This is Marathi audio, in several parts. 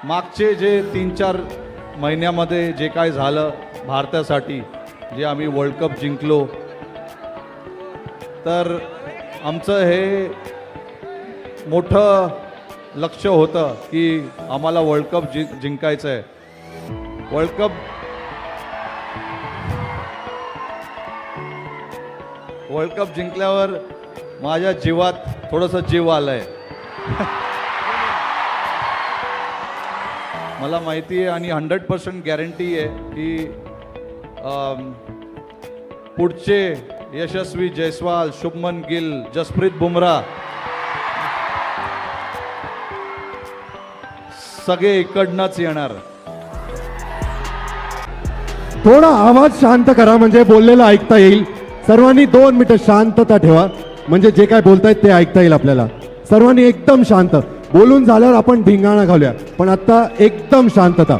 मागचे जे 3-4 महिन्यामध्ये जे काय झालं भारतासाठी, जे आम्ही वर्ल्ड कप जिंकलो, तर आमचं हे मोठं लक्ष्य होतं की आम्हाला वर्ल्ड कप जिंकायचं आहे. वर्ल्ड कप जिंकल्यावर माझ्या जीवात थोडंसं जीव आलंय. मला माहिती आहे आणि 100% गॅरंटी आहे की पुढचे यशस्वी जयस्वाल, शुभमन गिल, जसप्रीत बुमराह सगळे इकडनंच येणार. थोडा आवाज शांत करा म्हणजे बोललेलं ऐकता येईल. सर्वांनी 2 मिनिटं शांतता ठेवा म्हणजे जे काय बोलतायत ते ऐकता येईल आपल्याला. सर्वांनी एकदम शांत. बोलून झाल्यावर आपण धिंगाणा घालूया, पण आता एकदम शांतता.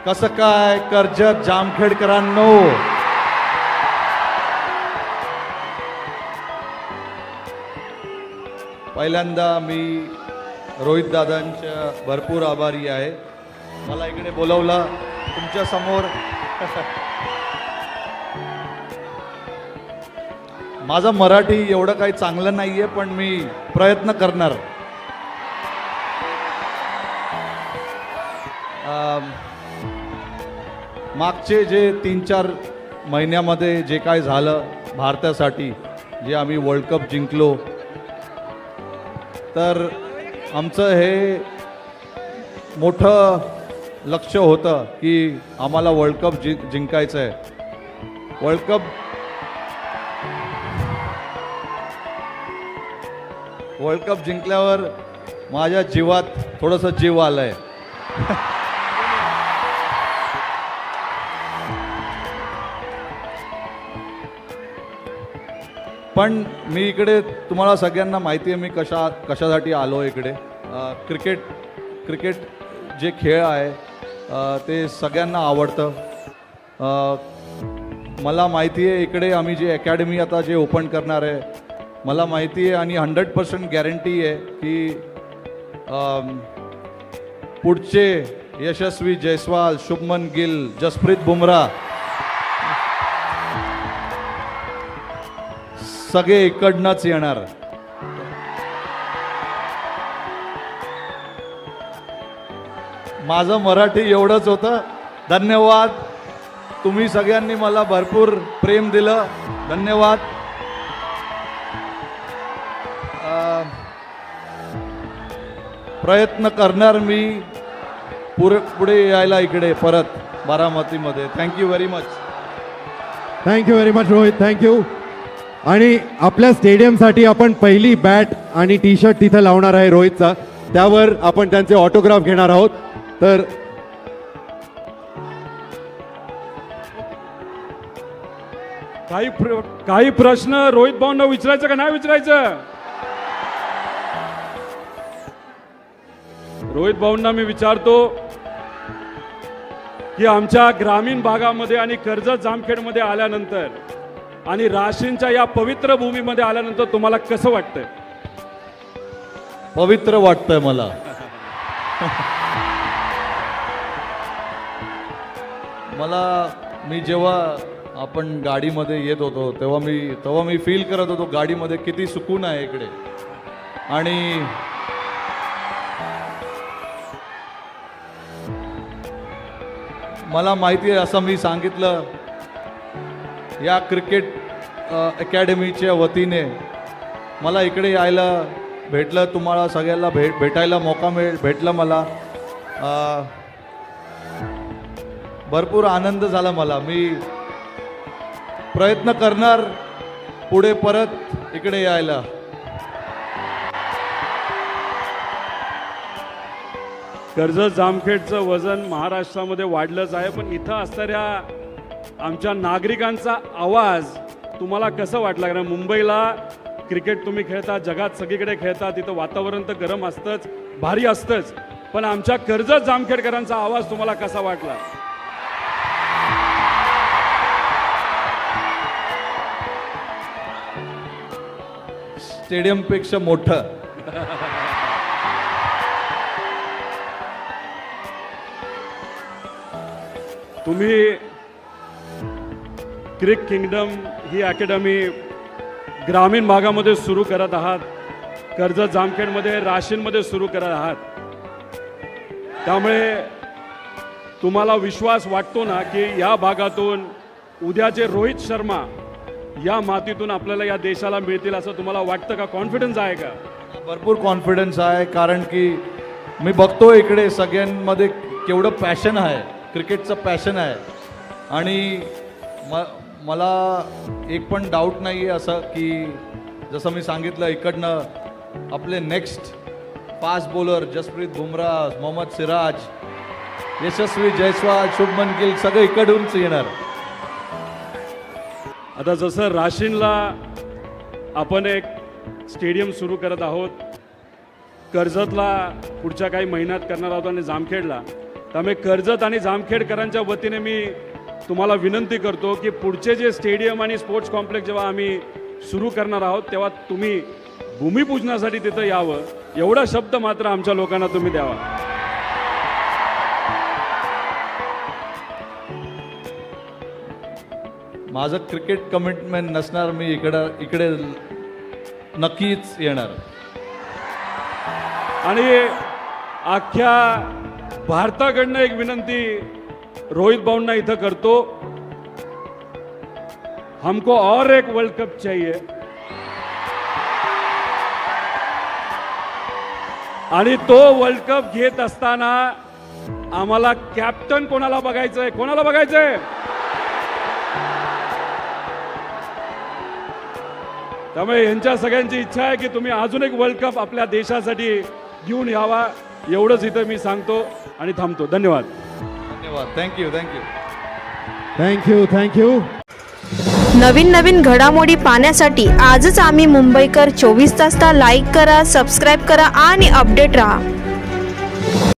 कसं काय कर्जत जामखेडकरांनो, पहिल्यांदा मी रोहित दादांच्या भरपूर आभारी आहे. मला इकडे बोलवलं तुमच्या समोर. माझं मराठी एवढं काही चांगलं नाहीये, पण मी प्रयत्न करणार. मागचे जे 3-4 महिन्यामध्ये जे काय झालं भारतासाठी, जे आम्ही वर्ल्ड कप जिंकलो, तर आमचं हे मोठं लक्ष्य होतं की आम्हाला वर्ल्ड कप जिंकायचं आहे. वर्ल्ड कप जिंकल्यावर माझ्या जीवात थोडंसं जीव आलंय. पण मी इकडे, तुम्हाला सगळ्यांना माहिती आहे मी कशासाठी आलो इकडे. क्रिकेट जे खेळ आहे ते सगळ्यांना आवडतं. मला माहिती आहे इकडे आम्ही जे अकॅडमी आता जे ओपन करणार आहे, मला माहिती आहे आणि 100% गॅरंटी आहे की पुढचे यशस्वी जयस्वाल, शुभमन गिल, जसप्रीत बुमराह सगळे इकडनंच येणार. माझं मराठी एवढंच होतं. धन्यवाद. तुम्ही सगळ्यांनी मला भरपूर प्रेम दिलं. धन्यवाद. प्रयत्न करणार मी पुढे यायला इकडे परत बारामतीमध्ये. Thank you very much. Thank you very much Rohit, thank you. आणि आपल्या स्टेडियमसाठी आपण पहिली बॅट आणि टी शर्ट तिथं लावणार आहे रोहितचा. त्यावर आपण त्यांचे ऑटोग्राफ घेणार आहोत. तर काही प्रश्न रोहित भाऊंना विचारायचं का नाही विचारायचं? रोहित भाऊंना मी विचारतो की आमच्या ग्रामीण भागामध्ये आणि कर्जत जामखेडमध्ये आल्यानंतर आणि राशींच्या या पवित्र भूमीमध्ये आल्यानंतर तुम्हाला कसं वाटतंय? पवित्र वाटतंय मला. मी जेव्हा आपण गाडीमध्ये येत होतो तेव्हा मी फील करत होतो गाडीमध्ये किती सुकून आहे इकडे. आणि मला माहिती आहे, असं मी सांगितलं, या क्रिकेट अकॅडमीच्या वतीने मला इकडे यायला भेटलं, तुम्हाला सगळ्यांना भेटायला मौका भेटला. मला भरपूर आनंद झाला. मी प्रयत्न करणार पुढे परत इकडे यायला. कर्जत जामखेडचं वजन महाराष्ट्रामध्ये वाढलंच आहे, पण इथं असणाऱ्या आमच्या नागरिकांचा आवाज तुम्हाला कसं वाटला? कारण मुंबईला क्रिकेट तुम्ही खेळता, जगात सगळीकडे खेळता, तिथं वातावरण तर गरम असतंच, भारी असतंच, पण आमच्या कर्जत जामखेडकरांचा आवाज तुम्हाला कसा वाटला? स्टेडियमपेक्षा मोठं. तुम्ही क्रिक किंगडम ही अकॅडमी ग्रामीण भागामध्ये सुरू करत आहात, कर्जत जामखेडमध्ये राशीनमध्ये सुरू करत आहात. त्यामुळे तुम्हाला विश्वास वाटतो ना की या भागातून उद्याचे रोहित शर्मा या मातीतून आपल्याला या देशाला मिळतील असं तुम्हाला वाटतं का? कॉन्फिडन्स आहे का? भरपूर कॉन्फिडन्स आहे, कारण की मी बघतो इकडे सगळ्यांमध्ये केवढं पॅशन आहे, क्रिकेटचं पॅशन आहे. आणि मला एक पण डाऊट नाही आहे असं की जसं मी सांगितलं इकडनं आपले next fast bowler Jasprit Bumrah, Mohammed Siraj, Yashasvi Jaiswal, Shubman Gill सगळे इकडूनच येणार. आता जसं राशीनला आपण एक स्टेडियम सुरू करत आहोत, कर्जतला पुढच्या काही महिन्यात करणार आहोत आणि जामखेडला, त्यामुळे कर्जत आणि जामखेडकरांच्या वतीने मी तुम्हाला विनंती करतो की पुढचे जे स्टेडियम आणि स्पोर्ट्स कॉम्प्लेक्स जेव्हा आम्ही सुरू करणार आहोत तेव्हा तुम्ही भूमिपूजनासाठी तिथं यावं, एवढा शब्द मात्र आमच्या लोकांना तुम्ही द्यावा. माझं क्रिकेट कमिटमेंट नसणार, मी इकडे नक्कीच येणार. आणि अख्ख्या भारताकडनं एक विनंती रोहित भाऊंना इथं करतो, हमको और एक वर्ल्ड कप चाहिए. आणि तो वर्ल्ड कप घेत असताना आम्हाला कॅप्टन कोणाला बघायचंय? कोणाला बघायचंय? त्यामुळे यांच्या सगळ्यांची इच्छा आहे की तुम्ही अजून एक वर्ल्ड कप आपल्या देशासाठी घेऊन यावा. एवढंच इथं मी सांगतो आणि थांबतो. धन्यवाद. धन्यवाद. थँक्यू. Thank you thank you. नवीन घडामोडी पाहण्यासाठी आजच आम्ही मुंबईकर 24 तासला लाईक करा, सबस्क्राईब करा आणि अपडेट रहा.